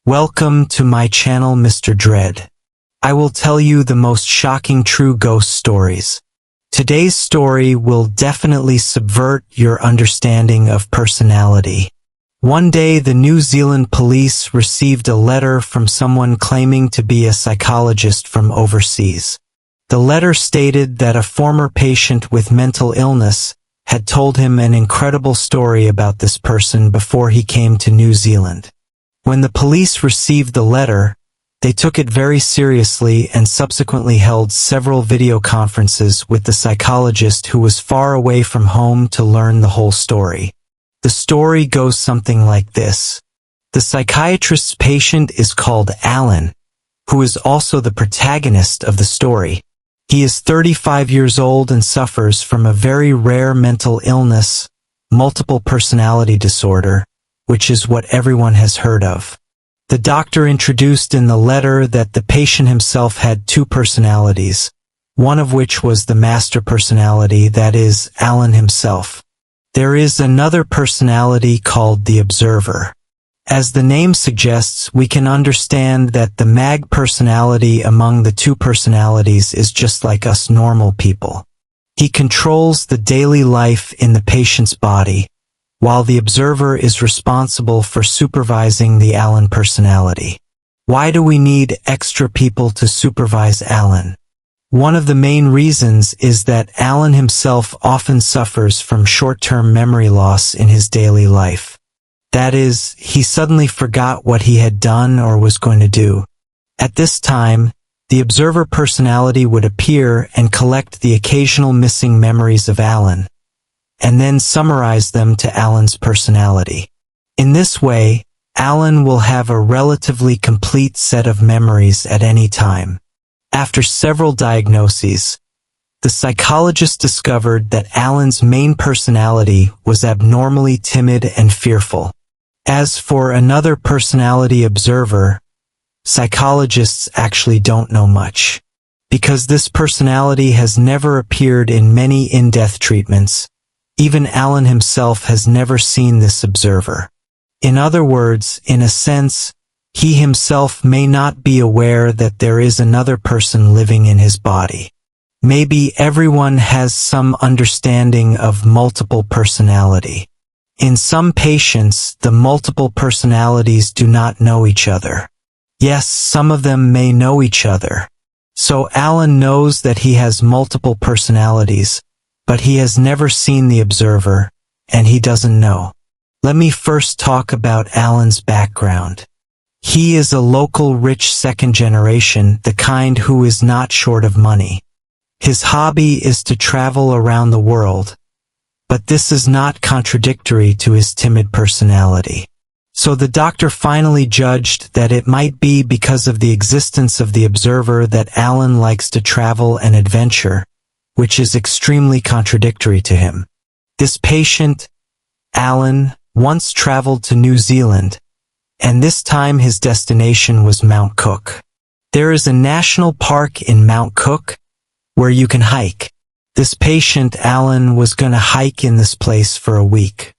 Welcome to my channel, Mr. Dread. I will tell you the most shocking true ghost stories. Today's story will definitely subvert your understanding of personality. One day, the New Zealand police received a letter from someone claiming to be a psychologist from overseas. The letter stated that a former patient with mental illness had told him an incredible story about this person before he came to New Zealand. When the police received the letter, they took it very seriously and subsequently held several video conferences with the psychologist who was far away from home to learn the whole story. The story goes something like this. The psychiatrist's patient is called Alan, who is also the protagonist of the story. He is 35 years old and suffers from a very rare mental illness, multiple personality disorder, which is what everyone has heard of. The doctor introduced in the letter that the patient himself had two personalities, one of which was the master personality, that is, Alan himself. There is another personality called the observer. As the name suggests, we can understand that the mag personality among the two personalities is just like us normal people. He controls the daily life in the patient's body, while the observer is responsible for supervising the Alan personality. Why do we need extra people to supervise Alan? One of the main reasons is that Alan himself often suffers from short-term memory loss in his daily life. That is, he suddenly forgot what he had done or was going to do. At this time, the observer personality would appear and collect the occasional missing memories of Alan, and then summarize them to Alan's personality. In this way, Alan will have a relatively complete set of memories at any time. After several diagnoses, the psychologist discovered that Alan's main personality was abnormally timid and fearful. As for another personality, observer, psychologists actually don't know much, because this personality has never appeared in many in-depth treatments. Even Alan himself has never seen this observer. In other words, in a sense, he himself may not be aware that there is another person living in his body. Maybe everyone has some understanding of multiple personality. In some patients, the multiple personalities do not know each other. Yes, some of them may know each other. So Alan knows that he has multiple personalities, but he has never seen the observer, and he doesn't know. Let me first talk about Alan's background. He is a local rich second generation, the kind who is not short of money. His hobby is to travel around the world, but this is not contradictory to his timid personality. So the doctor finally judged that it might be because of the existence of the observer that Alan likes to travel and adventure, which is extremely contradictory to him. This patient, Alan, once traveled to New Zealand, and this time his destination was Mount Cook. There is a national park in Mount Cook where you can hike. This patient, Alan, was going to hike in this place for a week.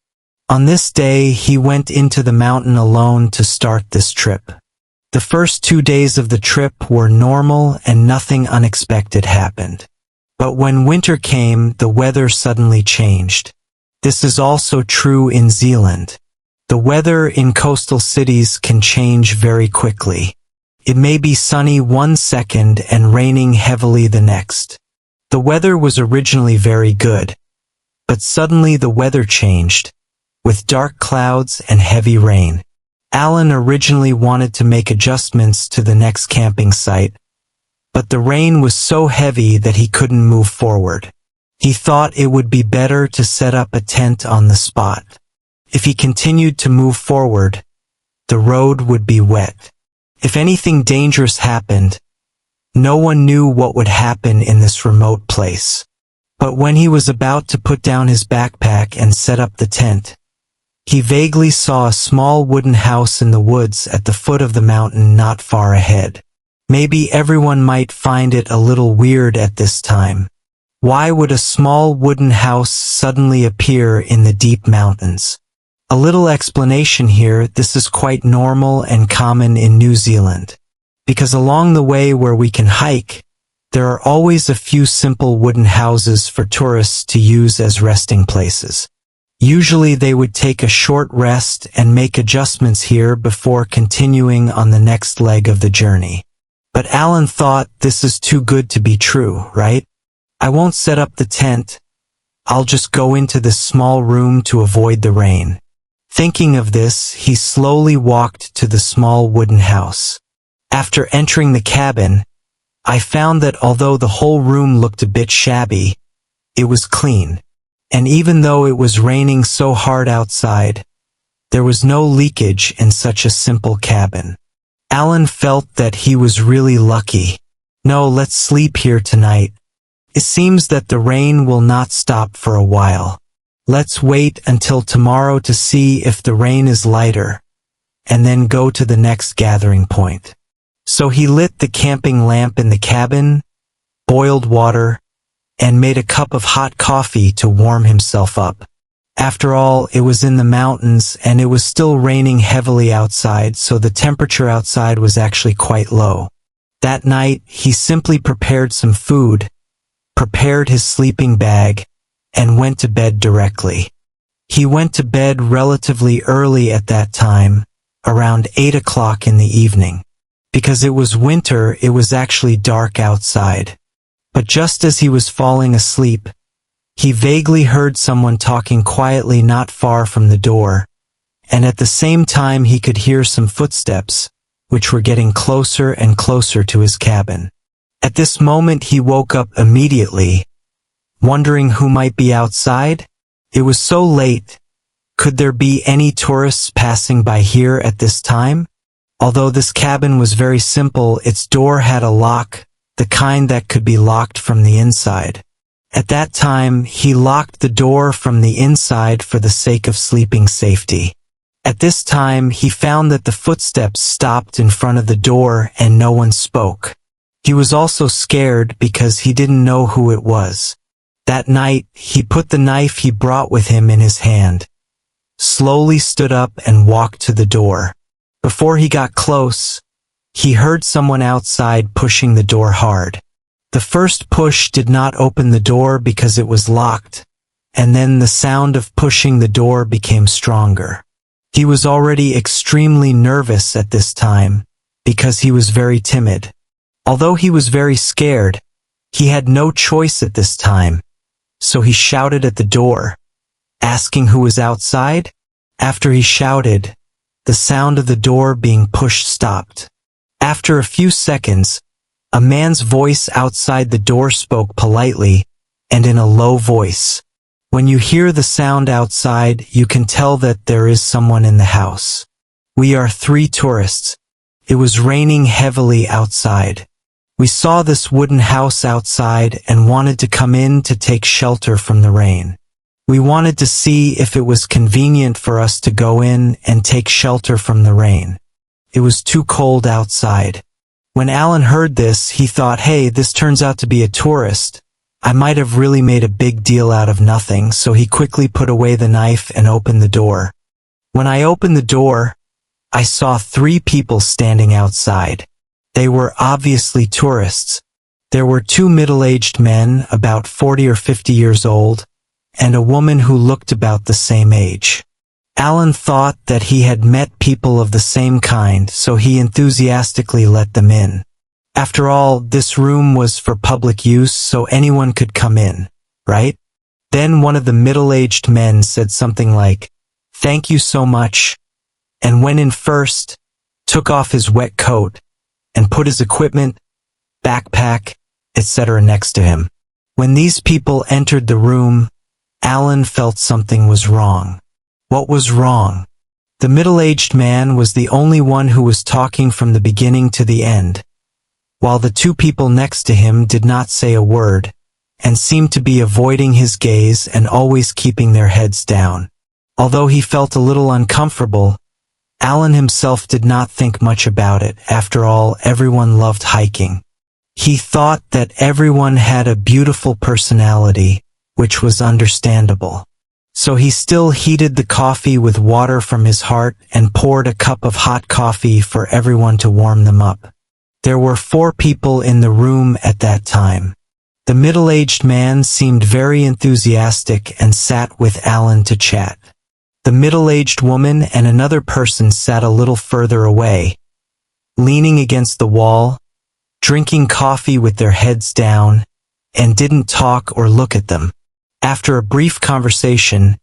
On this day, he went into the mountain alone to start this trip. The first 2 days of the trip were normal and nothing unexpected happened. But when winter came, the weather suddenly changed. This is also true in Zealand. The weather in coastal cities can change very quickly. It may be sunny one second and raining heavily the next. The weather was originally very good, but suddenly the weather changed, with dark clouds and heavy rain. Alan originally wanted to make adjustments to the next camping site, but the rain was so heavy that he couldn't move forward. He thought it would be better to set up a tent on the spot. If he continued to move forward, the road would be wet. If anything dangerous happened, no one knew what would happen in this remote place. But when he was about to put down his backpack and set up the tent, he vaguely saw a small wooden house in the woods at the foot of the mountain not far ahead. Maybe everyone might find it a little weird at this time. Why would a small wooden house suddenly appear in the deep mountains? A little explanation here, this is quite normal and common in New Zealand. Because along the way where we can hike, there are always a few simple wooden houses for tourists to use as resting places. Usually they would take a short rest and make adjustments here before continuing on the next leg of the journey. But Alan thought this is too good to be true, right? I won't set up the tent. I'll just go into this small room to avoid the rain. Thinking of this, he slowly walked to the small wooden house. After entering the cabin, I found that although the whole room looked a bit shabby, it was clean. And even though it was raining so hard outside, there was no leakage in such a simple cabin. Alan felt that he was really lucky. No, let's sleep here tonight. It seems that the rain will not stop for a while. Let's wait until tomorrow to see if the rain is lighter, and then go to the next gathering point. So he lit the camping lamp in the cabin, boiled water, and made a cup of hot coffee to warm himself up. After all, it was in the mountains and it was still raining heavily outside, so the temperature outside was actually quite low. That night, he simply prepared some food, prepared his sleeping bag, and went to bed directly. He went to bed relatively early at that time, around 8 o'clock in the evening. Because it was winter, it was actually dark outside. But just as he was falling asleep, he vaguely heard someone talking quietly not far from the door, and at the same time he could hear some footsteps, which were getting closer and closer to his cabin. At this moment he woke up immediately, wondering who might be outside. It was so late. Could there be any tourists passing by here at this time? Although this cabin was very simple, its door had a lock, the kind that could be locked from the inside. At that time, he locked the door from the inside for the sake of sleeping safety. At this time, he found that the footsteps stopped in front of the door and no one spoke. He was also scared because he didn't know who it was. That night, he put the knife he brought with him in his hand, slowly stood up and walked to the door. Before he got close, he heard someone outside pushing the door hard. The first push did not open the door because it was locked, and then the sound of pushing the door became stronger. He was already extremely nervous at this time, because he was very timid. Although he was very scared, he had no choice at this time, so he shouted at the door, asking who was outside. After he shouted, the sound of the door being pushed stopped. After a few seconds, a man's voice outside the door spoke politely and in a low voice. When you hear the sound outside, you can tell that there is someone in the house. We are 3 tourists. It was raining heavily outside. We saw this wooden house outside and wanted to come in to take shelter from the rain. We wanted to see if it was convenient for us to go in and take shelter from the rain. It was too cold outside. When Alan heard this, he thought, hey, this turns out to be a tourist. I might have really made a big deal out of nothing, so he quickly put away the knife and opened the door. When I opened the door, I saw 3 people standing outside. They were obviously tourists. There were 2 middle-aged men, about 40 or 50 years old, and a woman who looked about the same age. Alan thought that he had met people of the same kind, so he enthusiastically let them in. After all, this room was for public use, so anyone could come in, right? Then one of the middle-aged men said something like, "Thank you so much," and went in first, took off his wet coat, and put his equipment, backpack, etc. next to him. When these people entered the room, Alan felt something was wrong. What was wrong? The middle-aged man was the only one who was talking from the beginning to the end, while the 2 people next to him did not say a word, and seemed to be avoiding his gaze and always keeping their heads down. Although he felt a little uncomfortable, Alan himself did not think much about it. After all, everyone loved hiking. He thought that everyone had a beautiful personality, which was understandable. So he still heated the coffee with water from his heart and poured a cup of hot coffee for everyone to warm them up. There were 4 people in the room at that time. The middle-aged man seemed very enthusiastic and sat with Alan to chat. The middle-aged woman and another person sat a little further away, leaning against the wall, drinking coffee with their heads down, and didn't talk or look at them. After a brief conversation,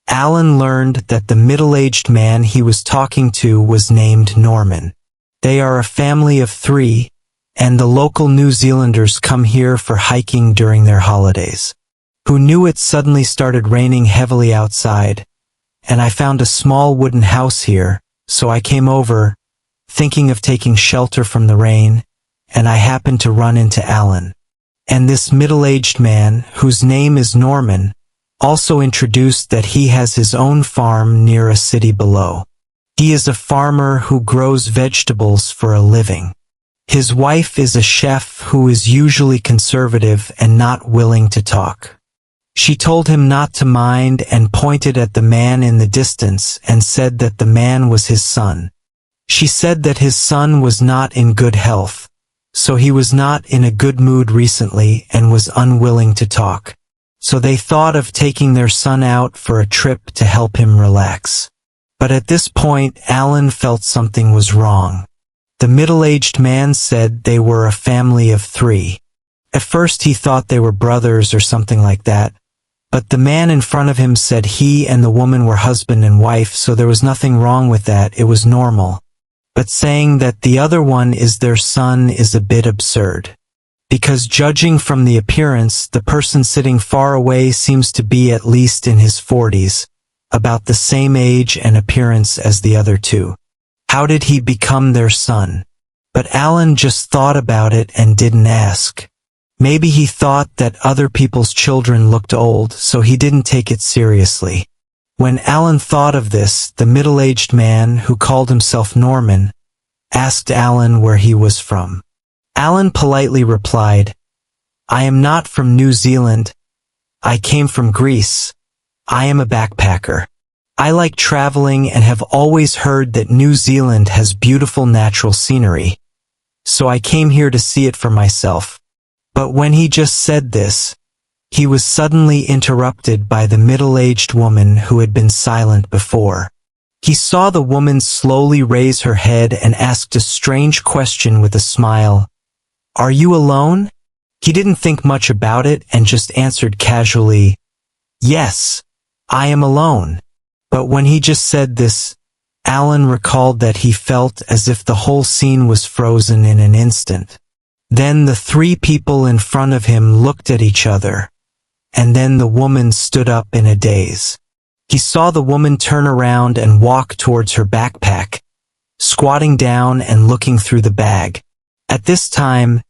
Alan learned that the middle-aged man he was talking to was named Norman. They are a family of 3, and the local New Zealanders come here for hiking during their holidays. Who knew it suddenly started raining heavily outside, and I found a small wooden house here, so I came over, thinking of taking shelter from the rain, and I happened to run into Alan. And this middle-aged man, whose name is Norman, also introduced that he has his own farm near a city below. He is a farmer who grows vegetables for a living. His wife is a chef who is usually conservative and not willing to talk. She told him not to mind and pointed at the man in the distance and said that the man was his son. She said that his son was not in good health, so he was not in a good mood recently and was unwilling to talk. So they thought of taking their son out for a trip to help him relax. But at this point, Alan felt something was wrong. The middle-aged man said they were a family of 3. At first he thought they were brothers or something like that, but the man in front of him said he and the woman were husband and wife, so there was nothing wrong with that, it was normal. But saying that the other one is their son is a bit absurd. Because judging from the appearance, the person sitting far away seems to be at least in his 40s, about the same age and appearance as the other 2. How did he become their son? But Alan just thought about it and didn't ask. Maybe he thought that other people's children looked old, so he didn't take it seriously. When Alan thought of this, the middle-aged man, who called himself Norman, asked Alan where he was from. Alan politely replied, "I am not from New Zealand. I came from Greece. I am a backpacker. I like traveling and have always heard that New Zealand has beautiful natural scenery. So I came here to see it for myself." But when he just said this, he was suddenly interrupted by the middle-aged woman who had been silent before. He saw the woman slowly raise her head and asked a strange question with a smile. "Are you alone?" He didn't think much about it and just answered casually, "Yes, I am alone." But when he just said this, Alan recalled that he felt as if the whole scene was frozen in an instant. Then the 3 people in front of him looked at each other, and then the woman stood up in a daze. He saw the woman turn around and walk towards her backpack, squatting down and looking through the bag. At this time,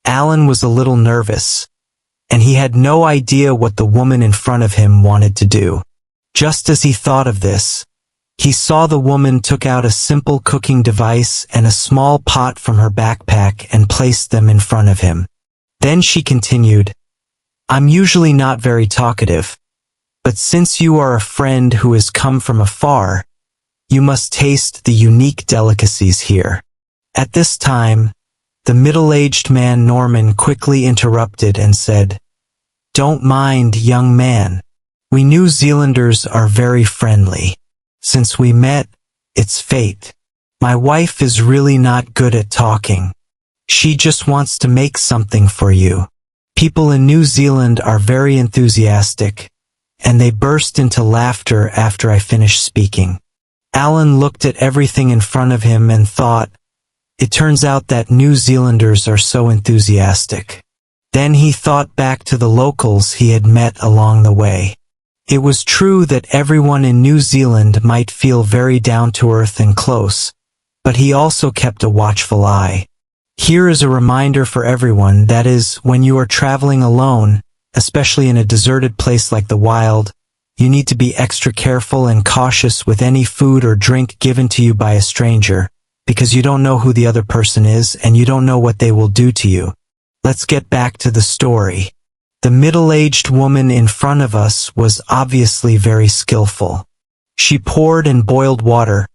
Alan was a little nervous, and he had no idea what the woman in front of him wanted to do. Just as he thought of this, he saw the woman took out a simple cooking device and a small pot from her backpack and placed them in front of him. Then she continued, "I'm usually not very talkative, but since you are a friend who has come from afar, you must taste the unique delicacies here." At this time, the middle-aged man Norman quickly interrupted and said, "Don't mind, young man. We New Zealanders are very friendly. Since we met, it's fate. My wife is really not good at talking. She just wants to make something for you." People in New Zealand are very enthusiastic, and they burst into laughter after I finished speaking. Alan looked at everything in front of him and thought, it turns out that New Zealanders are so enthusiastic. Then he thought back to the locals he had met along the way. It was true that everyone in New Zealand might feel very down-to-earth and close, but he also kept a watchful eye. Here is a reminder for everyone, that is, when you are traveling alone, especially in a deserted place like the wild, you need to be extra careful and cautious with any food or drink given to you by a stranger, because you don't know who the other person is and you don't know what they will do to you. Let's get back to the story. The middle-aged woman in front of us was obviously very skillful. She poured and boiled water,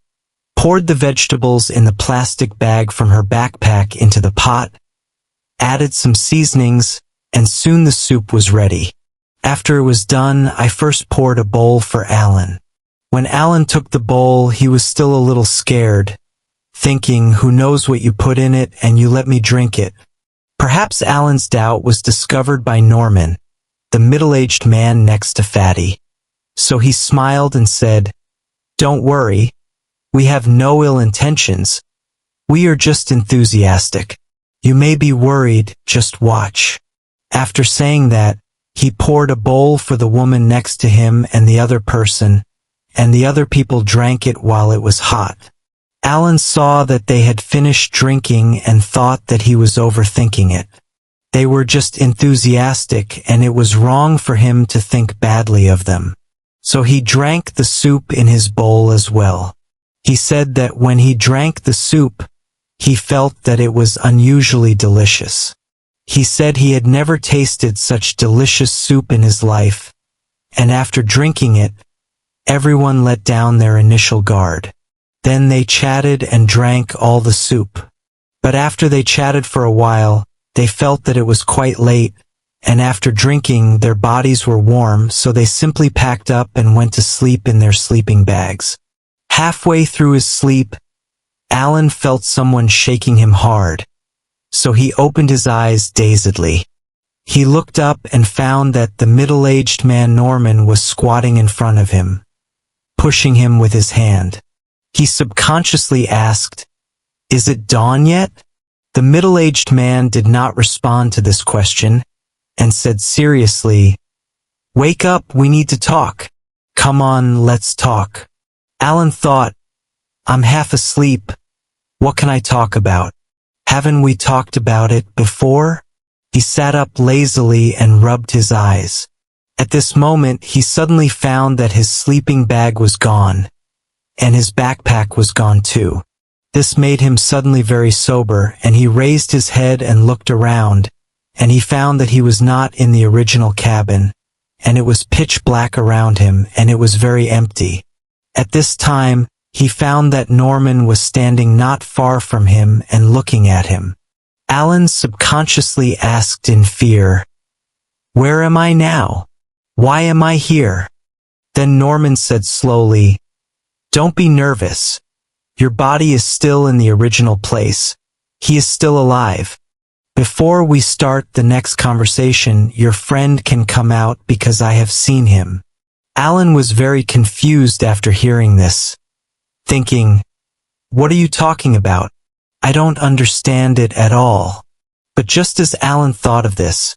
poured the vegetables in the plastic bag from her backpack into the pot, added some seasonings, and soon the soup was ready. After it was done, I first poured a bowl for Alan. When Alan took the bowl, he was still a little scared, thinking, who knows what you put in it and you let me drink it. Perhaps Alan's doubt was discovered by Norman, the middle-aged man next to Fatty. So he smiled and said, "Don't worry, we have no ill intentions. We are just enthusiastic. You may be worried, just watch." After saying that, he poured a bowl for the woman next to him and the other person, and the other people drank it while it was hot. Alan saw that they had finished drinking and thought that he was overthinking it. They were just enthusiastic and it was wrong for him to think badly of them. So he drank the soup in his bowl as well. He said that when he drank the soup, he felt that it was unusually delicious. He said he had never tasted such delicious soup in his life, and after drinking it, everyone let down their initial guard. Then they chatted and drank all the soup. But after they chatted for a while, they felt that it was quite late, and after drinking, their bodies were warm, so they simply packed up and went to sleep in their sleeping bags. Halfway through his sleep, Alan felt someone shaking him hard, so he opened his eyes dazedly. He looked up and found that the middle-aged man Norman was squatting in front of him, pushing him with his hand. He subconsciously asked, "Is it dawn yet?" The middle-aged man did not respond to this question, and said seriously, "Wake up, we need to talk. Come on, let's talk." Alan thought, "I'm half asleep. What can I talk about? Haven't we talked about it before?" He sat up lazily and rubbed his eyes. At this moment, he suddenly found that his sleeping bag was gone, and his backpack was gone too. This made him suddenly very sober, and he raised his head and looked around, and he found that he was not in the original cabin, and it was pitch black around him, and it was very empty. At this time, he found that Norman was standing not far from him and looking at him. Alan subconsciously asked in fear, "Where am I now? Why am I here?" Then Norman said slowly, "Don't be nervous. Your body is still in the original place. He is still alive. Before we start the next conversation, your friend can come out because I have seen him." Alan was very confused after hearing this, thinking, "What are you talking about? I don't understand it at all." But just as Alan thought of this,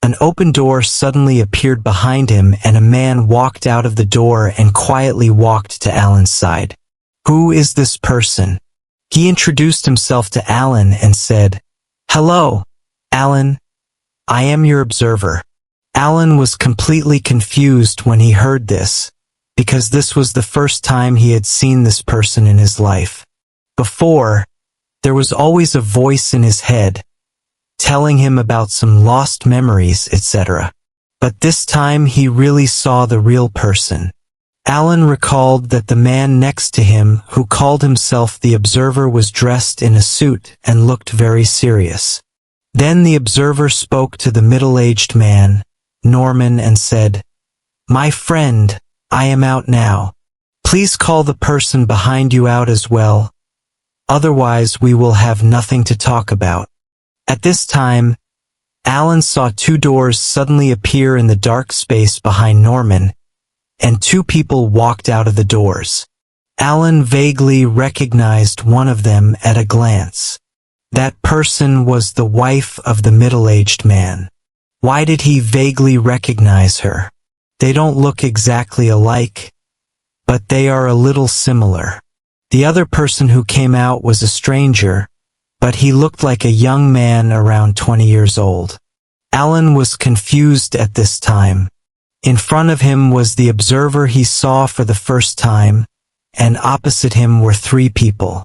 an open door suddenly appeared behind him and a man walked out of the door and quietly walked to Alan's side. "Who is this person?" He introduced himself to Alan and said, "Hello, Alan. I am your observer." Alan was completely confused when he heard this, because this was the first time he had seen this person in his life. Before, there was always a voice in his head, telling him about some lost memories, etc. But this time he really saw the real person. Alan recalled that the man next to him, who called himself the observer, was dressed in a suit and looked very serious. Then the observer spoke to the middle-aged man, Norman, and said, "My friend, I am out now. Please call the person behind you out as well. Otherwise we will have nothing to talk about." At this time, Alan saw two doors suddenly appear in the dark space behind Norman, and two people walked out of the doors. Alan vaguely recognized one of them at a glance. That person was the wife of the middle-aged man. Why did he vaguely recognize her? They don't look exactly alike, but they are a little similar. The other person who came out was a stranger, but he looked like a young man around 20 years old. Alan was confused at this time. In front of him was the observer he saw for the first time, and opposite him were three people.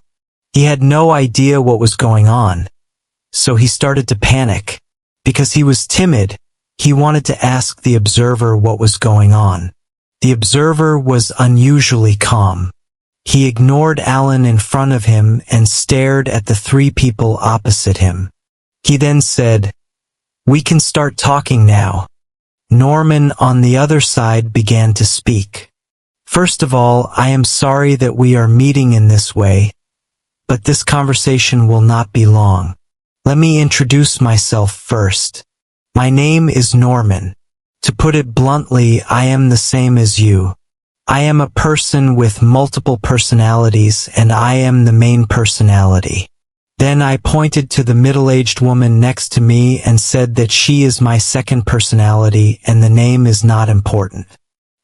He had no idea what was going on, so he started to panic. Because he was timid, He wanted to ask the observer what was going on. The observer was unusually calm. He ignored Alan in front of him and stared at the three people opposite him. He then said, "We can start talking now." Norman on the other side began to speak. "First of all, I am sorry that we are meeting in this way, but this conversation will not be long. Let me introduce myself first. My name is Norman. To put it bluntly, I am the same as you. I am a person with multiple personalities, and I am the main personality." Then I pointed to the middle-aged woman next to me and said that she is my second personality and the name is not important.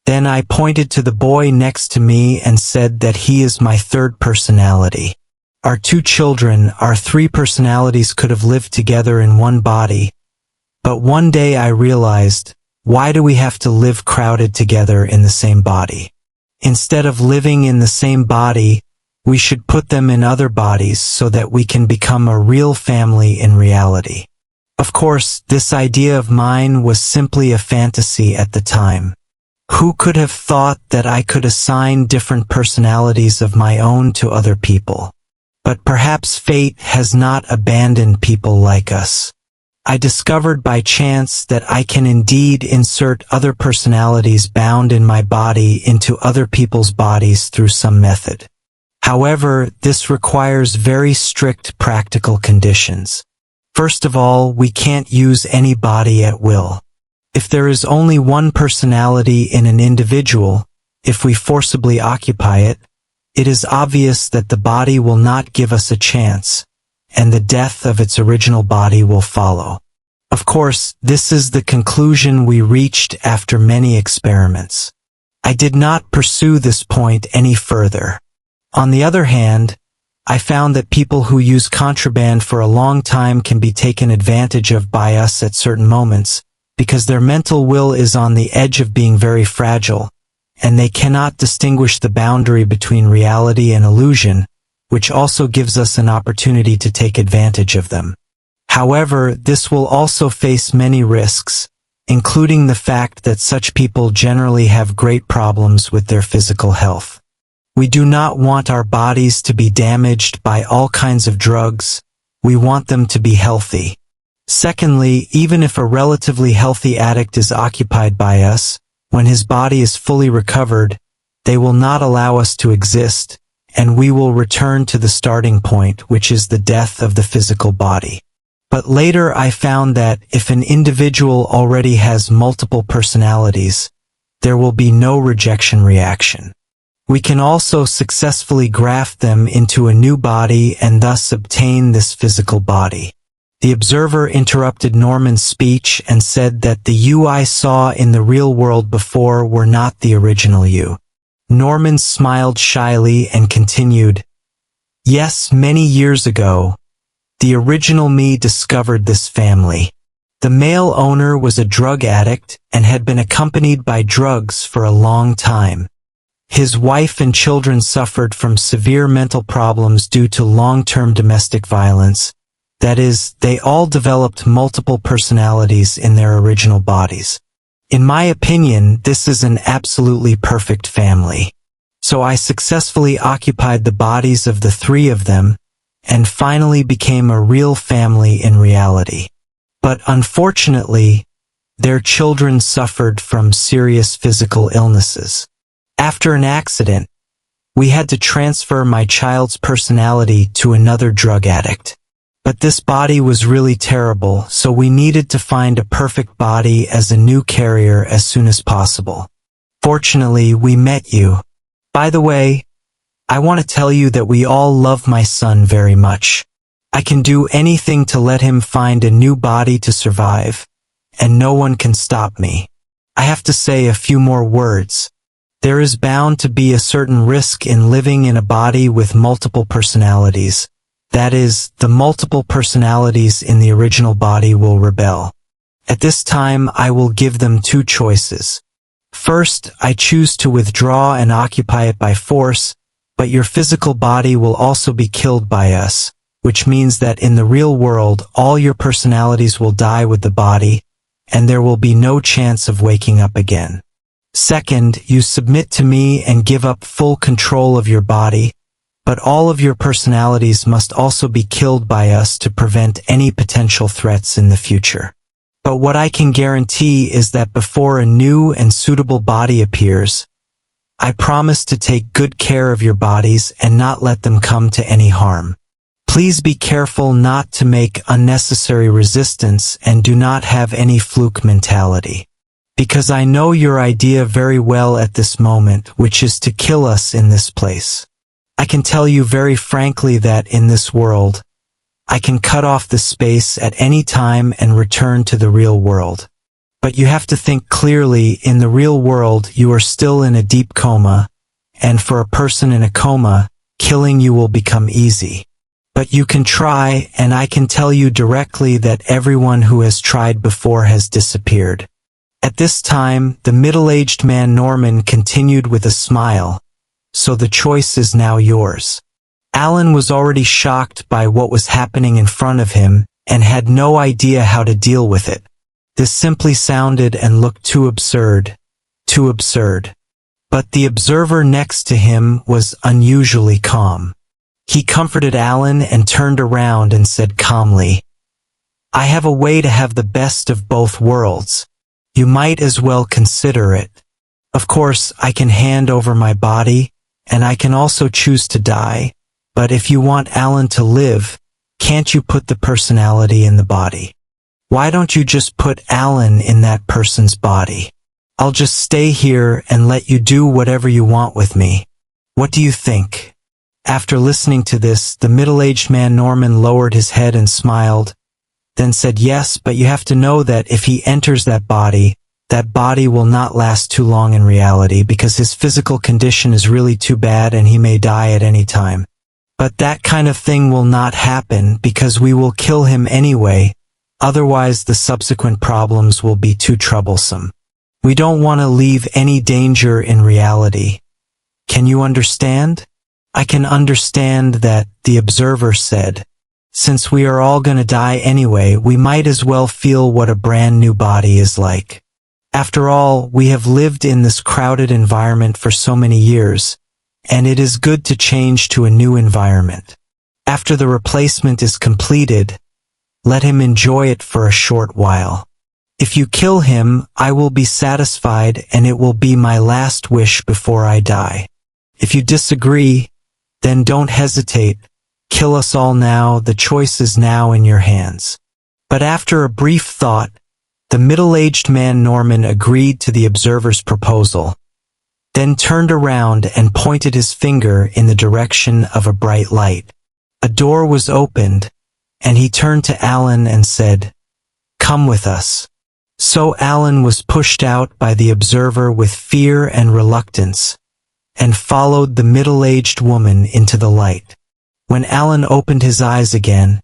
Then I pointed to the boy next to me and said that he is my third personality. Our two children, our three personalities could have lived together in one body. But one day I realized, why do we have to live crowded together in the same body? Instead of living in the same body, we should put them in other bodies so that we can become a real family in reality. Of course, this idea of mine was simply a fantasy at the time. Who could have thought that I could assign different personalities of my own to other people? But perhaps fate has not abandoned people like us. I discovered by chance that I can indeed insert other personalities bound in my body into other people's bodies through some method. However, this requires very strict practical conditions. First of all, we can't use any body at will. If there is only one personality in an individual, if we forcibly occupy it, it is obvious that the body will not give us a chance, and the death of its original body will follow. Of course, this is the conclusion we reached after many experiments. I did not pursue this point any further. On the other hand, I found that people who use contraband for a long time can be taken advantage of by us at certain moments, because their mental will is on the edge of being very fragile, and they cannot distinguish the boundary between reality and illusion, which also gives us an opportunity to take advantage of them. However, this will also face many risks, including the fact that such people generally have great problems with their physical health. We do not want our bodies to be damaged by all kinds of drugs. We want them to be healthy. Secondly, even if a relatively healthy addict is occupied by us, when his body is fully recovered, they will not allow us to exist, and we will return to the starting point, which is the death of the physical body. But later I found that if an individual already has multiple personalities, there will be no rejection reaction. We can also successfully graft them into a new body and thus obtain this physical body. The observer interrupted Norman's speech and said that the you I saw in the real world before were not the original you. Norman smiled shyly and continued, "Yes, many years ago, the original me discovered this family. The male owner was a drug addict and had been accompanied by drugs for a long time. His wife and children suffered from severe mental problems due to long-term domestic violence. That is, they all developed multiple personalities in their original bodies. In my opinion, this is an absolutely perfect family. So I successfully occupied the bodies of the three of them, and finally became a real family in reality. But unfortunately, their children suffered from serious physical illnesses. After an accident, we had to transfer my child's personality to another drug addict. But this body was really terrible, so we needed to find a perfect body as a new carrier as soon as possible. Fortunately, we met you. By the way, I want to tell you that we all love my son very much. I can do anything to let him find a new body to survive, and no one can stop me. I have to say a few more words. There is bound to be a certain risk in living in a body with multiple personalities. That is, the multiple personalities in the original body will rebel. At this time, I will give them two choices. First, I choose to withdraw and occupy it by force, but your physical body will also be killed by us, which means that in the real world, all your personalities will die with the body, and there will be no chance of waking up again. Second, you submit to me and give up full control of your body, but all of your personalities must also be killed by us to prevent any potential threats in the future. But what I can guarantee is that before a new and suitable body appears, I promise to take good care of your bodies and not let them come to any harm. Please be careful not to make unnecessary resistance and do not have any fluke mentality. Because I know your idea very well at this moment, which is to kill us in this place. I can tell you very frankly that in this world, I can cut off the space at any time and return to the real world. But you have to think clearly. In the real world, you are still in a deep coma, and for a person in a coma, killing you will become easy. But you can try, and I can tell you directly that everyone who has tried before has disappeared. At this time, the middle-aged man Norman continued with a smile, so the choice is now yours. Alan was already shocked by what was happening in front of him and had no idea how to deal with it. This simply sounded and looked too absurd. Too absurd. But the observer next to him was unusually calm. He comforted Alan and turned around and said calmly, "I have a way to have the best of both worlds. You might as well consider it. Of course, I can hand over my body, and I can also choose to die, but if you want Alan to live, can't you put the personality in the body? Why don't you just put Alan in that person's body? I'll just stay here and let you do whatever you want with me. What do you think?" After listening to this, the middle-aged man Norman lowered his head and smiled, then said, "Yes, but you have to know that if he enters that body will not last too long in reality because his physical condition is really too bad and he may die at any time. But that kind of thing will not happen because we will kill him anyway, otherwise the subsequent problems will be too troublesome. We don't want to leave any danger in reality. Can you understand?" "I can understand that," the observer said. "Since we are all gonna die anyway, we might as well feel what a brand new body is like. After all, we have lived in this crowded environment for so many years, and it is good to change to a new environment. After the replacement is completed, let him enjoy it for a short while. If you kill him, I will be satisfied and it will be my last wish before I die. If you disagree, then don't hesitate. Kill us all now, the choice is now in your hands." But after a brief thought, the middle-aged man Norman agreed to the observer's proposal, then turned around and pointed his finger in the direction of a bright light. A door was opened, and he turned to Alan and said, "Come with us." So Alan was pushed out by the observer with fear and reluctance, and followed the middle-aged woman into the light. When Alan opened his eyes again,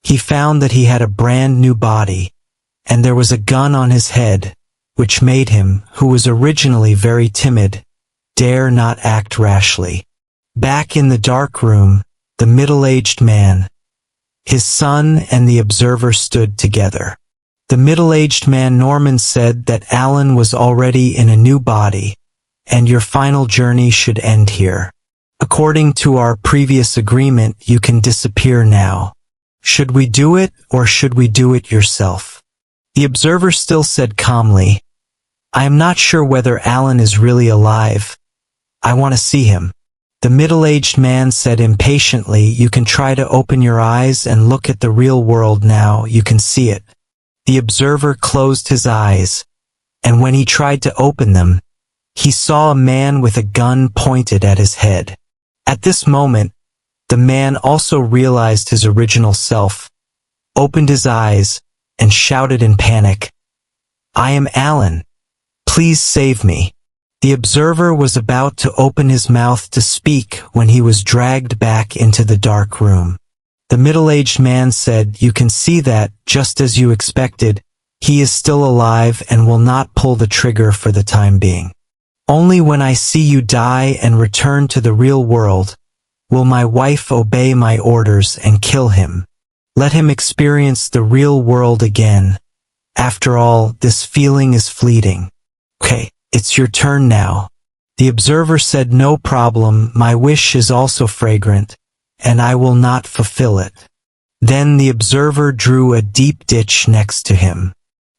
he found that he had a brand new body, and there was a gun on his head, which made him, who was originally very timid, dare not act rashly. Back in the dark room, the middle-aged man, his son and the observer stood together. The middle-aged man Norman said that Alan was already in a new body, and your final journey should end here. According to our previous agreement, you can disappear now. Should we do it, or should we do it yourself? The observer still said calmly, "I am not sure whether Alan is really alive. I want to see him." The middle-aged man said impatiently, "You can try to open your eyes and look at the real world now, you can see it." The observer closed his eyes, and when he tried to open them, he saw a man with a gun pointed at his head. At this moment, the man also realized his original self, opened his eyes, and shouted in panic, "I am Alan. Please save me." The observer was about to open his mouth to speak when he was dragged back into the dark room. The middle-aged man said, "You can see that, just as you expected, he is still alive and will not pull the trigger for the time being. Only when I see you die and return to the real world, will my wife obey my orders and kill him. Let him experience the real world again, After all, this feeling is fleeting. Okay, it's your turn now. The observer said, no problem, my wish is also fragrant, and I will not fulfill it. Then the observer drew a deep ditch next to him.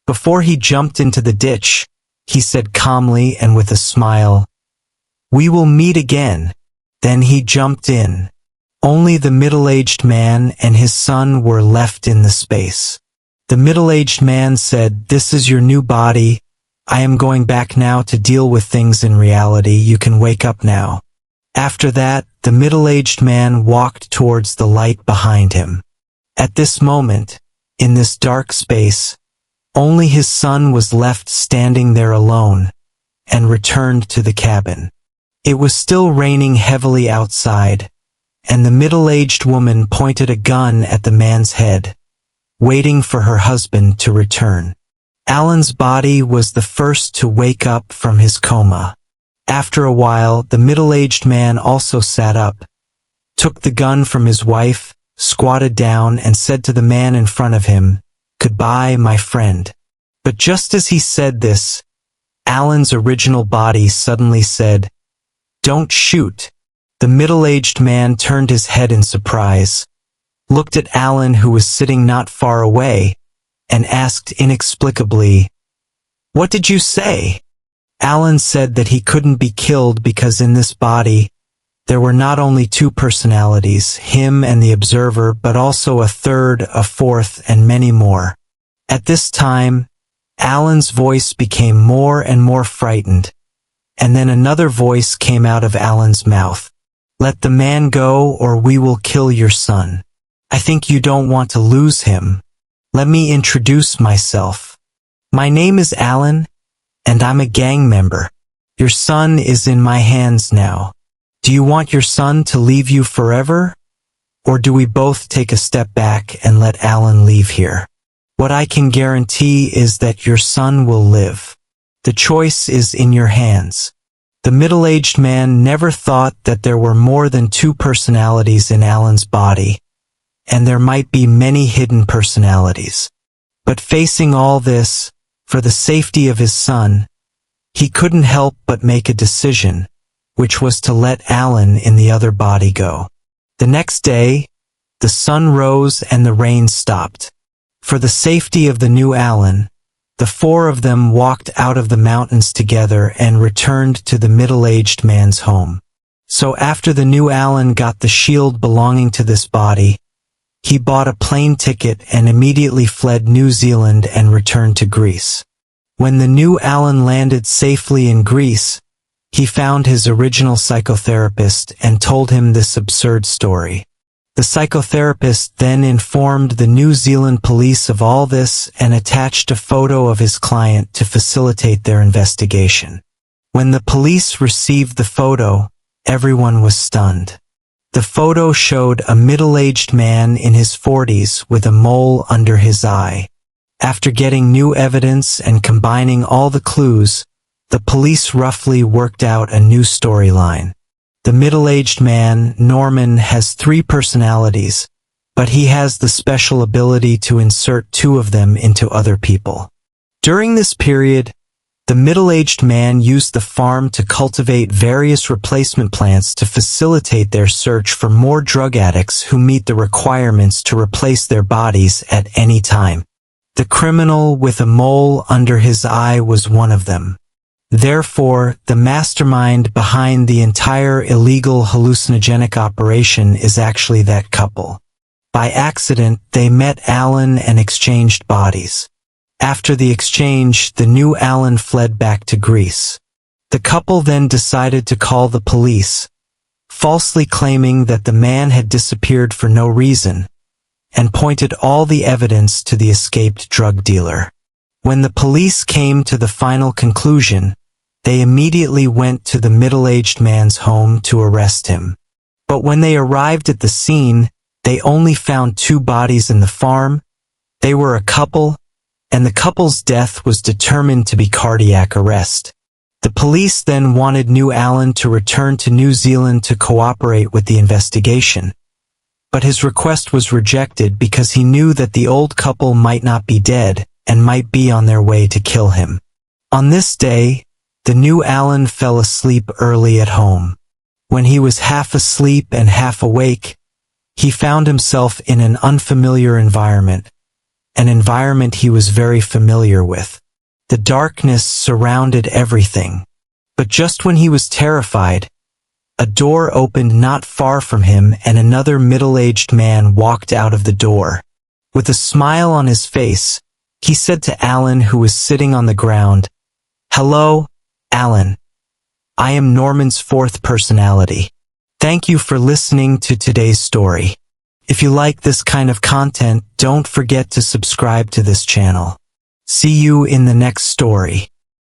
Before he jumped into the ditch, he said calmly and with a smile, we will meet again. Then he jumped in. Only the middle-aged man and his son were left in the space. The middle-aged man said, this is your new body. I am going back now to deal with things in reality. You can wake up now. After that, the middle-aged man walked towards the light behind him. At this moment, in this dark space, only his son was left standing there alone, and returned to the cabin. It was still raining heavily outside, and the middle-aged woman pointed a gun at the man's head, waiting for her husband to return. Alan's body was the first to wake up from his coma. After a while, the middle-aged man also sat up, took the gun from his wife, squatted down and said to the man in front of him, goodbye, my friend. But just as he said this, Alan's original body suddenly said, don't shoot. The middle-aged man turned his head in surprise, looked at Alan who was sitting not far away, and asked inexplicably, what did you say? Alan said that he couldn't be killed because in this body, there were not only two personalities, him and the observer, but also a third, a fourth, and many more. At this time, Alan's voice became more and more frightened, and then another voice came out of Alan's mouth. Let the man go or we will kill your son. I think you don't want to lose him. Let me introduce myself. My name is Alan, and I'm a gang member. Your son is in my hands now. Do you want your son to leave you forever? Or do we both take a step back and let Alan leave here? What I can guarantee is that your son will live. The choice is in your hands. The middle-aged man never thought that there were more than two personalities in Alan's body, and there might be many hidden personalities. But facing all this, for the safety of his son, he couldn't help but make a decision, which was to let Alan in the other body go. The next day, the sun rose and the rain stopped. For the safety of the new Alan, the four of them walked out of the mountains together and returned to the middle-aged man's home. So after the new Alan got the shield belonging to this body, he bought a plane ticket and immediately fled New Zealand and returned to Greece. When the new Alan landed safely in Greece, he found his original psychotherapist and told him this absurd story. The psychotherapist then informed the New Zealand police of all this and attached a photo of his client to facilitate their investigation. When the police received the photo, everyone was stunned. The photo showed a middle-aged man in his 40s with a mole under his eye. After getting new evidence and combining all the clues, the police roughly worked out a new storyline. The middle-aged man, Norman, has three personalities, but he has the special ability to insert two of them into other people. During this period, the middle-aged man used the farm to cultivate various replacement plants to facilitate their search for more drug addicts who meet the requirements to replace their bodies at any time. The criminal with a mole under his eye was one of them. Therefore, the mastermind behind the entire illegal hallucinogenic operation is actually that couple. By accident, they met Alan and exchanged bodies. After the exchange, the new Alan fled back to Greece. The couple then decided to call the police, falsely claiming that the man had disappeared for no reason, and pointed all the evidence to the escaped drug dealer. When the police came to the final conclusion, they immediately went to the middle-aged man's home to arrest him. But when they arrived at the scene, they only found two bodies in the farm. They were a couple, and the couple's death was determined to be cardiac arrest. The police then wanted new Alan to return to New Zealand to cooperate with the investigation. But his request was rejected because he knew that the old couple might not be dead, and might be on their way to kill him. On this day, the new Alan fell asleep early at home. When he was half asleep and half awake, he found himself in an unfamiliar environment, an environment he was very familiar with. The darkness surrounded everything. But just when he was terrified, a door opened not far from him and another middle-aged man walked out of the door. With a smile on his face, he said to Alan, who was sitting on the ground, "Hello, Alan. I am Norman's fourth personality. Thank you for listening to today's story. If you like this kind of content, don't forget to subscribe to this channel. See you in the next story."